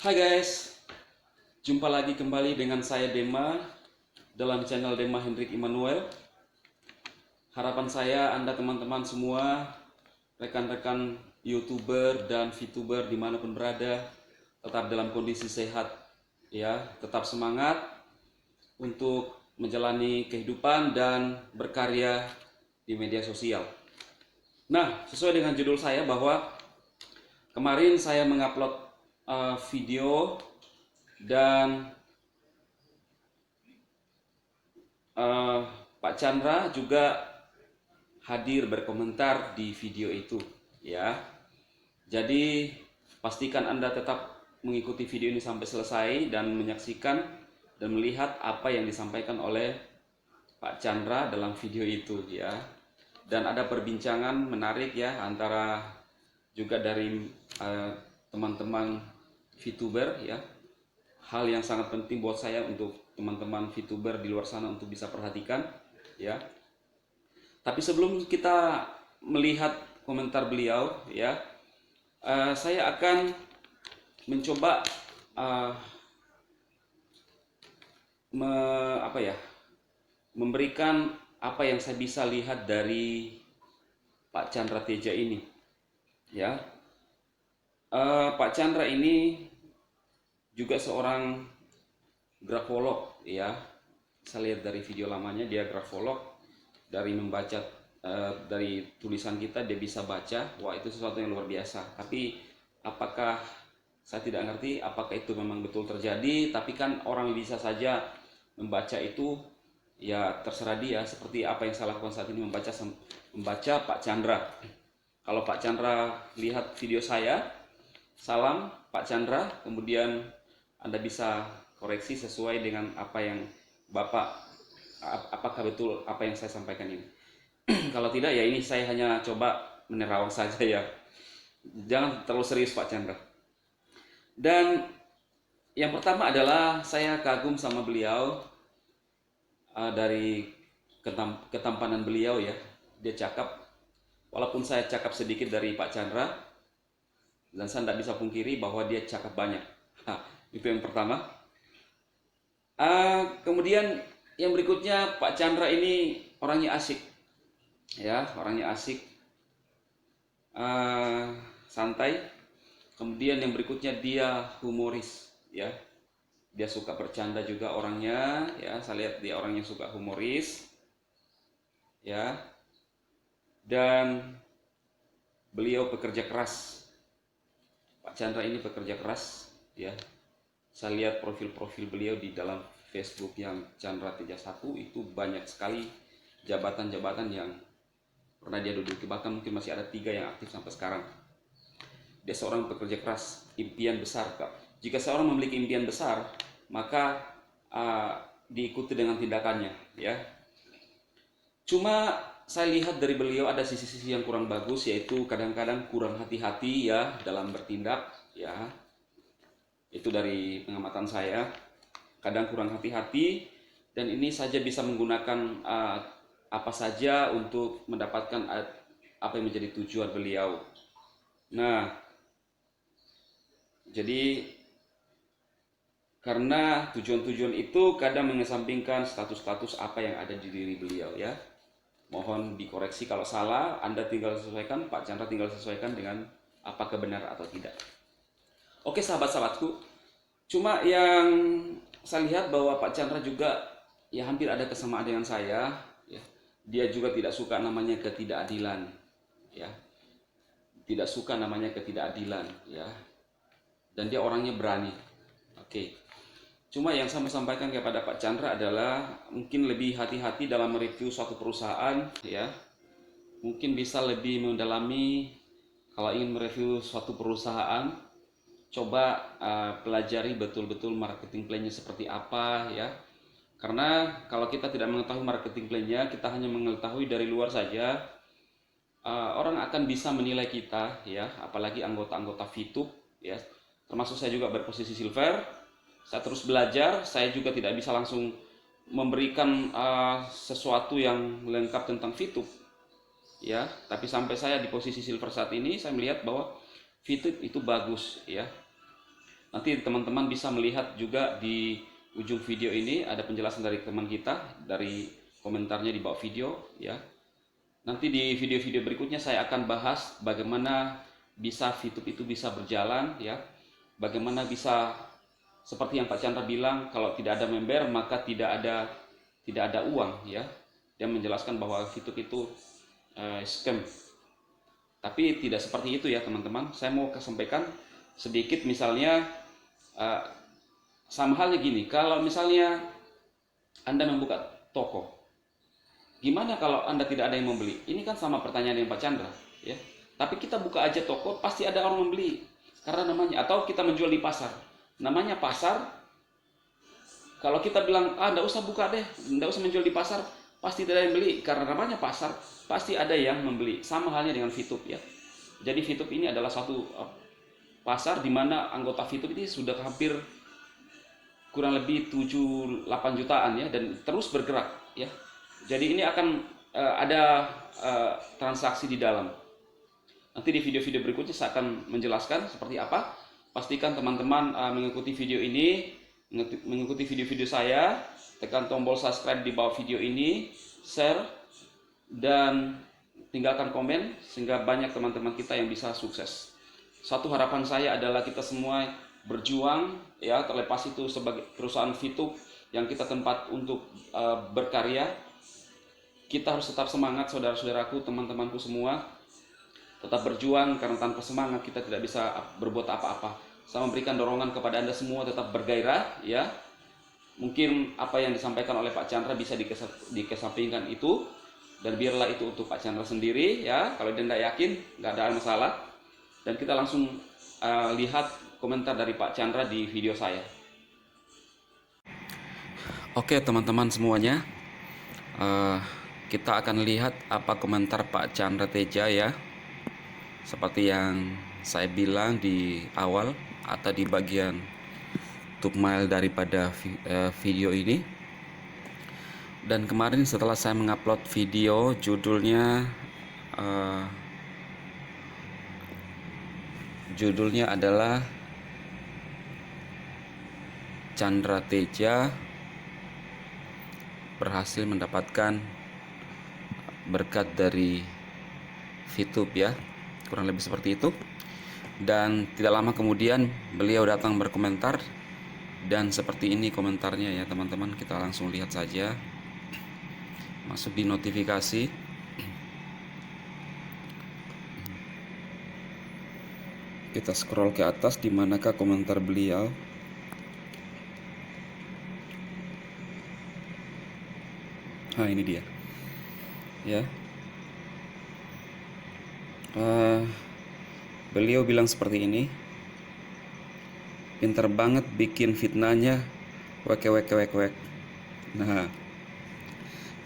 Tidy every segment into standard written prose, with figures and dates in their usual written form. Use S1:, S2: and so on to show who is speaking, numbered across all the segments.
S1: Hai guys, jumpa lagi kembali dengan saya Dema dalam channel Dema Hendrik Immanuel. Harapan saya Anda teman-teman semua, rekan-rekan YouTuber dan VTuber dimanapun berada, tetap dalam kondisi sehat, ya, tetap semangat untuk menjalani kehidupan dan berkarya di media sosial. Nah, sesuai dengan judul saya bahwa kemarin saya mengupload video dan eh, Pak Chandra juga hadir berkomentar di video itu, ya. Jadi pastikan Anda tetap mengikuti video ini sampai selesai dan menyaksikan dan melihat apa yang disampaikan oleh Pak Chandra dalam video itu, ya. Dan ada perbincangan menarik ya antara juga dari eh, teman-teman VTuber, ya. Hal yang sangat penting buat saya untuk teman-teman VTuber di luar sana untuk bisa perhatikan, ya. Tapi sebelum kita melihat komentar beliau, ya, saya akan mencoba uh, me, apa ya, memberikan apa yang saya bisa lihat dari Pak Chandra Teja ini, ya. Pak Chandra ini juga seorang grafolog, ya. Saya lihat dari video lamanya dia grafolog. Dari membaca dari tulisan kita dia bisa baca, wah itu sesuatu yang luar biasa. Tapi apakah, saya tidak ngerti apakah itu memang betul terjadi, tapi kan orang bisa saja membaca itu, ya terserah dia. Seperti apa yang saya lakukan saat ini, membaca Pak Chandra. Kalau Pak Chandra lihat video saya, salam Pak Chandra, kemudian Anda bisa koreksi sesuai dengan apa yang Bapak, apakah betul apa yang saya sampaikan ini. Kalau tidak ya ini saya hanya coba menerawang saja, ya. Jangan terlalu serius Pak Chandra. Dan yang pertama adalah saya kagum sama beliau, dari ketampanan beliau, ya. Dia cakap, walaupun saya cakap sedikit dari Pak Chandra, dan saya tidak bisa pungkiri bahwa dia cakap banyak. Itu yang pertama. Kemudian yang berikutnya, Pak Chandra ini orangnya asik, ya, orangnya asik, santai. Kemudian yang berikutnya dia humoris, ya, dia suka bercanda juga orangnya, ya. Saya lihat dia orang yang suka humoris, ya. Dan beliau pekerja keras. Pak Chandra ini pekerja keras, ya. Saya lihat profil-profil beliau di dalam Facebook yang Chandra Teja 1 itu banyak sekali jabatan-jabatan yang pernah dia duduki, bahkan mungkin masih ada 3 yang aktif sampai sekarang. Dia seorang pekerja keras, impian besar, Kak. Jika seorang memiliki impian besar, maka diikuti dengan tindakannya, ya. Cuma saya lihat dari beliau ada sisi-sisi yang kurang bagus, yaitu kadang-kadang kurang hati-hati, ya, dalam bertindak, ya. Itu dari pengamatan saya. Kadang kurang hati-hati, dan ini saja bisa menggunakan apa saja untuk mendapatkan apa yang menjadi tujuan beliau. Nah, jadi karena tujuan-tujuan itu kadang mengesampingkan status-status apa yang ada di diri beliau, ya. Mohon dikoreksi kalau salah, Anda tinggal sesuaikan, Pak Chandra tinggal sesuaikan dengan apakah benar atau tidak. Oke sahabat-sahabatku, cuma yang saya lihat bahwa Pak Chandra juga ya hampir ada kesamaan dengan saya, ya. Dia juga tidak suka namanya ketidakadilan, ya. Tidak suka namanya ketidakadilan, ya. Dan dia orangnya berani. Oke. Cuma yang saya sampaikan kepada Pak Chandra adalah mungkin lebih hati-hati dalam mereview suatu perusahaan, ya. Mungkin bisa lebih mendalami kalau ingin mereview suatu perusahaan. Coba pelajari betul-betul marketing plan-nya seperti apa, ya. Karena kalau kita tidak mengetahui marketing plan-nya, kita hanya mengetahui dari luar saja, orang akan bisa menilai kita, ya, apalagi anggota-anggota VTube, ya. Termasuk saya juga berposisi silver. Saya terus belajar, saya juga tidak bisa langsung memberikan sesuatu yang lengkap tentang VTube, ya. Tapi sampai saya di posisi silver saat ini, saya melihat bahwa VTube itu bagus, ya. Nanti teman-teman bisa melihat juga di ujung video ini ada penjelasan dari teman kita, dari komentarnya di bawah video ya. Nanti di video-video berikutnya saya akan bahas bagaimana bisa VTube itu bisa berjalan ya. Bagaimana bisa seperti yang Pak Chandra bilang, kalau tidak ada member maka tidak ada uang ya. Dia menjelaskan bahwa VTube itu scam. Tapi tidak seperti itu ya teman-teman. Saya mau sampaikan sedikit, misalnya sama halnya gini, kalau misalnya Anda membuka toko, gimana kalau Anda tidak ada yang membeli? Ini kan sama pertanyaan yang Pak Chandra ya. Tapi kita buka aja toko, pasti ada orang membeli. Karena namanya, atau kita menjual di pasar. Namanya pasar. Kalau kita bilang, enggak usah buka deh, enggak usah menjual di pasar, pasti tidak ada yang beli. Karena namanya pasar, pasti ada yang membeli. Sama halnya dengan VTube ya. Jadi VTube ini adalah satu pasar di mana anggota VTube ini sudah hampir kurang lebih 7-8 jutaan ya, dan terus bergerak ya. Jadi ini akan ada transaksi di dalam. Nanti di video-video berikutnya saya akan menjelaskan seperti apa. Pastikan teman-teman mengikuti video ini, mengikuti video-video saya, tekan tombol subscribe di bawah video ini, share, dan tinggalkan komen sehingga banyak teman-teman kita yang bisa sukses. Satu harapan saya adalah kita semua berjuang ya, terlepas itu sebagai perusahaan VTube yang kita tempat untuk berkarya. Kita harus tetap semangat, saudara-saudaraku, teman-temanku semua. Tetap berjuang, karena tanpa semangat kita tidak bisa berbuat apa-apa. Saya memberikan dorongan kepada Anda semua tetap bergairah ya. Mungkin apa yang disampaikan oleh Pak Chandra bisa dikesampingkan itu, dan biarlah itu untuk Pak Chandra sendiri ya. Kalau dia tidak yakin, nggak ada masalah. Dan kita langsung lihat komentar dari Pak Chandra di video saya. Oke teman-teman semuanya, kita akan lihat apa komentar Pak Chandra Teja ya. Seperti yang saya bilang di awal atau di bagian thumbnail daripada video ini. Dan kemarin setelah saya mengupload video, judulnya adalah Chandra Teja berhasil mendapatkan berkat dari VTube ya, kurang lebih seperti itu. Dan tidak lama kemudian beliau datang berkomentar, dan seperti ini komentarnya ya teman-teman. Kita langsung lihat saja, masuk di notifikasi. Kita scroll ke atas, di manakah komentar beliau. Nah ini dia ya. Beliau bilang seperti ini, pinter banget bikin fitnahnya, wek. Nah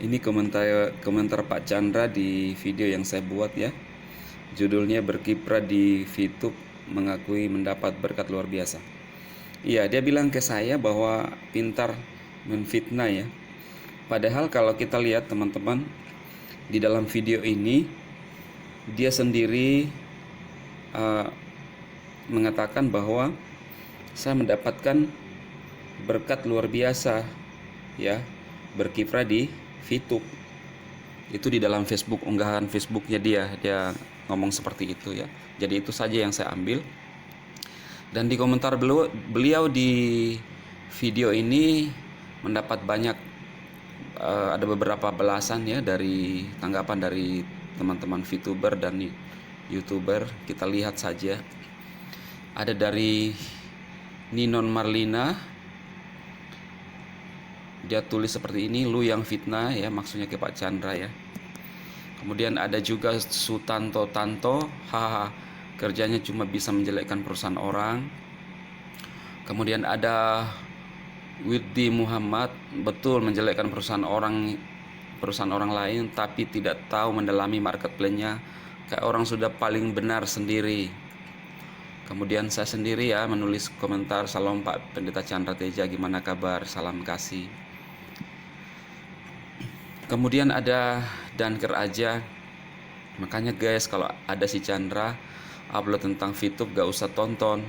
S1: ini komentar Pak Chandra di video yang saya buat ya. Judulnya berkiprah di VTube mengakui mendapat berkat luar biasa. Iya, dia bilang ke saya bahwa pintar menfitnah ya. Padahal kalau kita lihat teman-teman, di dalam video ini dia sendiri mengatakan bahwa saya mendapatkan berkat luar biasa ya, berkiprah di VTube. Itu di dalam Facebook, unggahan Facebooknya dia ngomong seperti itu ya. Jadi itu saja yang saya ambil. Dan di komentar beliau di video ini mendapat banyak, ada beberapa balasan ya dari tanggapan dari teman-teman VTuber dan YouTuber. Kita lihat saja. Ada dari Ninon Marlina, dia tulis seperti ini, lu yang fitnah ya, maksudnya ke Pak Chandra ya. Kemudian ada juga Sutanto Tanto, haha, kerjanya cuma bisa menjelekkan perusahaan orang. Kemudian ada Widdi Muhammad, betul menjelekkan perusahaan orang lain, tapi tidak tahu mendalami marketplace-nya, kayak orang sudah paling benar sendiri. Kemudian saya sendiri ya menulis komentar, salam Pak Pendeta Chandra Teja, gimana kabar, salam kasih. Kemudian ada Danker aja, makanya guys kalau ada si Chandra upload tentang VTube gak usah tonton,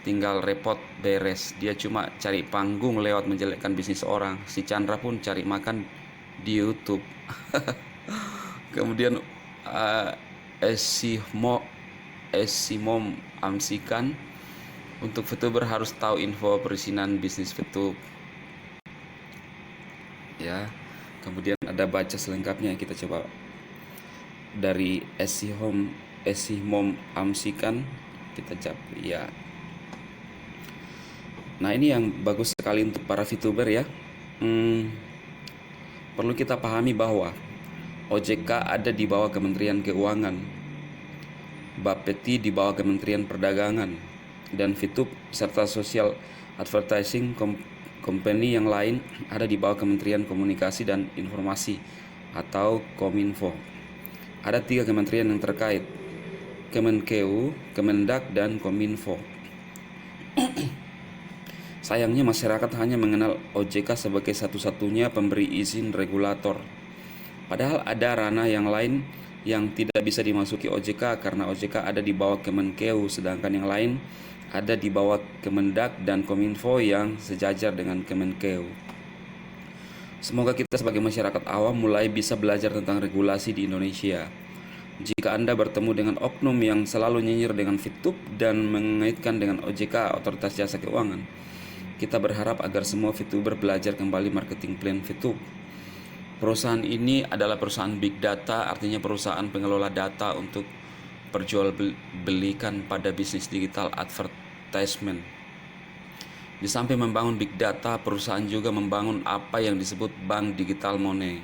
S1: tinggal repot beres. Dia cuma cari panggung lewat menjelekkan bisnis orang. Si Chandra pun cari makan di YouTube. Kemudian Esimom amsikan untuk VTuber harus tahu info perizinan bisnis VTube. Ya, kemudian ada baca selengkapnya, kita coba dari Esimom amsikan, kita cek ya. Nah, ini yang bagus sekali untuk para VTuber ya. Perlu kita pahami bahwa OJK ada di bawah Kementerian Keuangan, Bapeti di bawah Kementerian Perdagangan, dan VTube serta Social Advertising Company yang lain ada di bawah Kementerian Komunikasi dan Informasi atau Kominfo. Ada 3 kementerian yang terkait, Kemenkeu, Kemendak, dan Kominfo. Sayangnya masyarakat hanya mengenal OJK sebagai satu-satunya pemberi izin regulator. Padahal ada ranah yang lain yang tidak bisa dimasuki OJK karena OJK ada di bawah Kemenkeu, sedangkan yang lain ada di bawah Kemendak dan Kominfo yang sejajar dengan Kemenkeu. Semoga kita sebagai masyarakat awam mulai bisa belajar tentang regulasi di Indonesia. Jika Anda bertemu dengan oknum yang selalu nyinyir dengan VTube dan mengaitkan dengan OJK, Otoritas Jasa Keuangan, kita berharap agar semua VTuber belajar kembali marketing plan VTube. Perusahaan ini adalah perusahaan big data, artinya perusahaan pengelola data untuk perjualbelikan pada bisnis digital advertisement. Di samping membangun big data, perusahaan juga membangun apa yang disebut bank digital money.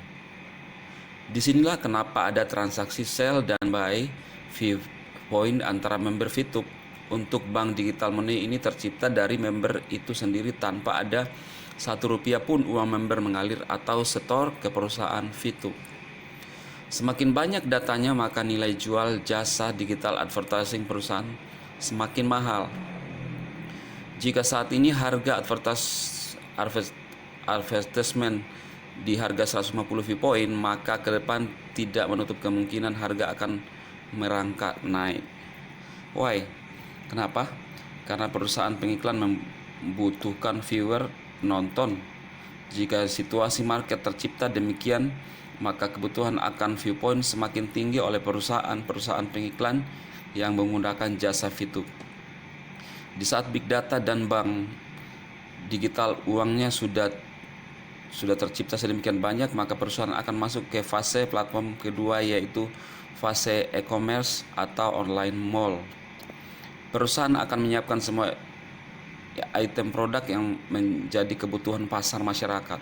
S1: Disinilah kenapa ada transaksi sell dan buy fee point antara member VTube. Untuk bank digital money ini tercipta dari member itu sendiri tanpa ada Rp1 pun uang member mengalir atau setor ke perusahaan VTube. Semakin banyak datanya, maka nilai jual jasa digital advertising perusahaan semakin mahal. Jika saat ini harga advertisement di harga 150 fee point, maka ke depan tidak menutup kemungkinan harga akan merangkak naik. Why? Kenapa? Karena perusahaan pengiklan membutuhkan viewer nonton. Jika situasi market tercipta demikian, maka kebutuhan akan viewpoint semakin tinggi oleh perusahaan pengiklan yang menggunakan jasa VTube. Di saat big data dan bank digital uangnya sudah tercipta sedemikian banyak, maka perusahaan akan masuk ke fase platform kedua, yaitu fase e-commerce atau online mall. Perusahaan akan menyiapkan semua item produk yang menjadi kebutuhan pasar masyarakat.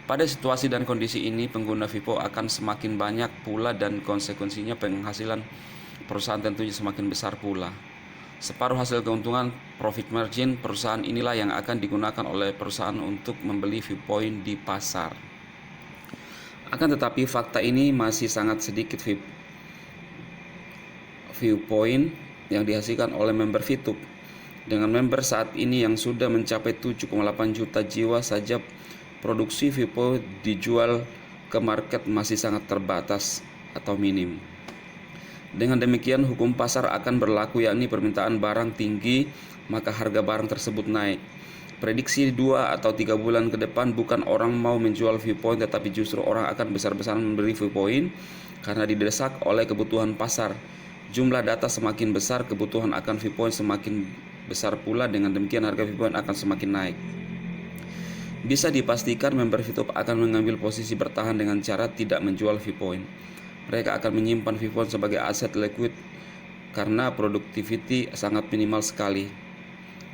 S1: Pada situasi dan kondisi ini, pengguna Vipo akan semakin banyak pula dan konsekuensinya penghasilan perusahaan tentunya semakin besar pula. Separuh hasil keuntungan profit margin perusahaan inilah yang akan digunakan oleh perusahaan untuk membeli viewpoint di pasar. Akan tetapi fakta ini masih sangat sedikit viewpoint yang dihasilkan oleh member VTube. Dengan member saat ini yang sudah mencapai 7,8 juta jiwa saja, produksi Vipo dijual ke market masih sangat terbatas atau minim. Dengan demikian, hukum pasar akan berlaku, yakni permintaan barang tinggi, maka harga barang tersebut naik. Prediksi 2 atau 3 bulan ke depan bukan orang mau menjual viewpoint, tetapi justru orang akan besar-besaran membeli viewpoint karena didesak oleh kebutuhan pasar. Jumlah data semakin besar, kebutuhan akan viewpoint semakin besar pula. Dengan demikian harga viewpoint akan semakin naik. Bisa dipastikan member VTube akan mengambil posisi bertahan dengan cara tidak menjual viewpoint. Mereka akan menyimpan viewpoint sebagai aset liquid karena produktiviti sangat minimal sekali.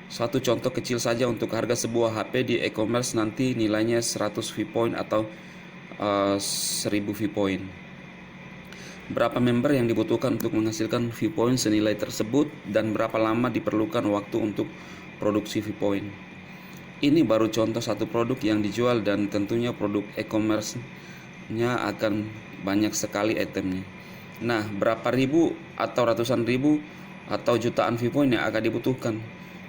S1: Suatu contoh kecil saja, untuk harga sebuah HP di e-commerce nanti nilainya 100 viewpoint atau 1000 viewpoint. Berapa member yang dibutuhkan untuk menghasilkan viewpoint senilai tersebut dan berapa lama diperlukan waktu untuk produksi viewpoint. Ini baru contoh satu produk yang dijual dan tentunya produk e-commerce-nya akan banyak sekali itemnya. Nah, berapa ribu atau ratusan ribu atau jutaan viewpoint yang akan dibutuhkan.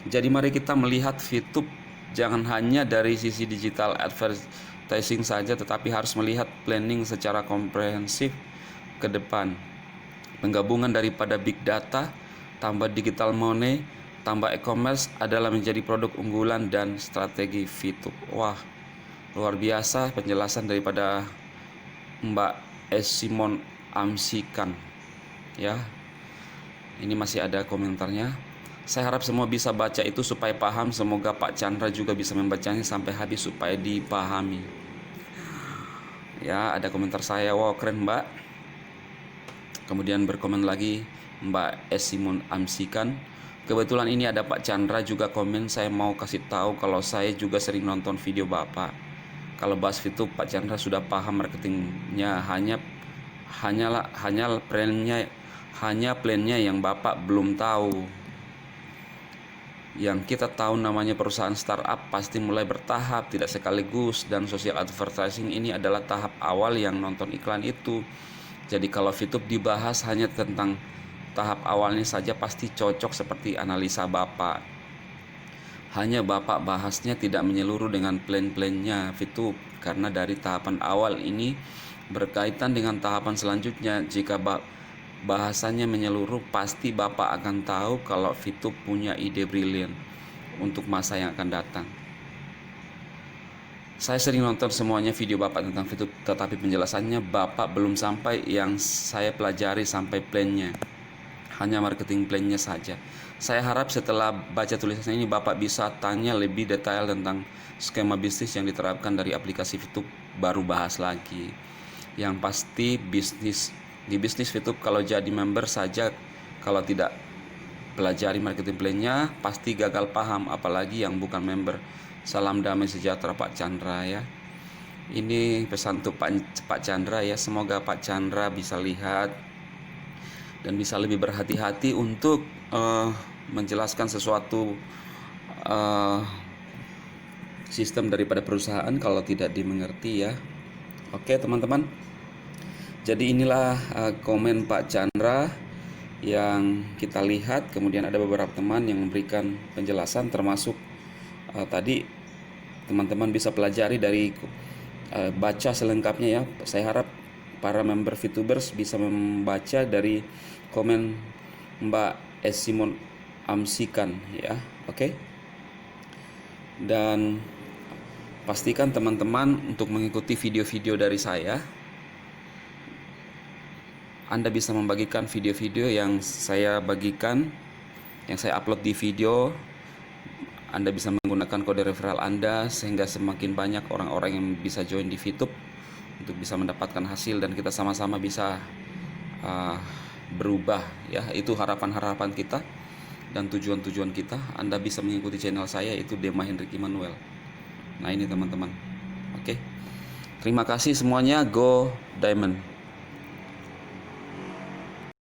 S1: Jadi mari kita melihat VTube jangan hanya dari sisi digital advertising saja, tetapi harus melihat planning secara komprehensif ke depan. Penggabungan daripada big data tambah digital money tambah e-commerce adalah menjadi produk unggulan dan strategi VTube. Wah, luar biasa penjelasan daripada Mbak S. Simon Amsikan. Ya, ini masih ada komentarnya. Saya harap semua bisa baca itu supaya paham. Semoga Pak Chandra juga bisa membacanya sampai habis supaya dipahami. Ya, ada komentar saya. Wow, keren Mbak. Kemudian berkomen lagi Mbak S. Simon Amsikan. Kebetulan ini ada Pak Chandra juga komen. Saya mau kasih tahu kalau saya juga sering nonton video Bapak. Kalau bahas itu Pak Chandra sudah paham marketingnya, hanya plannya yang Bapak belum tahu. Yang kita tahu namanya perusahaan startup pasti mulai bertahap, tidak sekaligus, dan social advertising ini adalah tahap awal yang nonton iklan itu. Jadi kalau VTube dibahas hanya tentang tahap awalnya saja pasti cocok seperti analisa Bapak. Hanya Bapak bahasnya tidak menyeluruh dengan plan-plannya VTube, karena dari tahapan awal ini berkaitan dengan tahapan selanjutnya. Jika bahasanya menyeluruh, pasti Bapak akan tahu kalau VTube punya ide brilian untuk masa yang akan datang. Saya sering nonton semuanya video Bapak tentang VTube, tetapi penjelasannya Bapak belum sampai yang saya pelajari sampai plannya. Hanya marketing plan-nya saja. Saya harap setelah baca tulisan ini Bapak bisa tanya lebih detail tentang skema bisnis yang diterapkan dari aplikasi VTube, baru bahas lagi. Yang pasti di bisnis VTube kalau jadi member saja, kalau tidak pelajari marketing plan-nya pasti gagal paham, apalagi yang bukan member. Salam damai sejahtera Pak Chandra ya. Ini pesan untuk Pak Chandra ya. Semoga Pak Chandra bisa lihat dan bisa lebih berhati-hati untuk menjelaskan sesuatu sistem daripada perusahaan kalau tidak dimengerti ya. Oke teman-teman, jadi inilah komen Pak Chandra yang kita lihat. Kemudian ada beberapa teman yang memberikan penjelasan, termasuk tadi teman-teman bisa pelajari dari baca selengkapnya ya. Saya harap para member VTubers bisa membaca dari komen Mbak S. Simon Amsikan ya. Oke. Dan pastikan teman-teman untuk mengikuti video-video dari saya. Anda bisa membagikan video-video yang saya bagikan, yang saya upload di video. Anda bisa menggunakan kode referral Anda sehingga semakin banyak orang-orang yang bisa join di VTube untuk bisa mendapatkan hasil dan kita sama-sama bisa berubah ya. Itu harapan-harapan kita dan tujuan-tujuan kita. Anda bisa mengikuti channel saya, itu Dema Hendrik Immanuel. Nah ini teman-teman. Oke. Terima kasih semuanya. Go Diamond.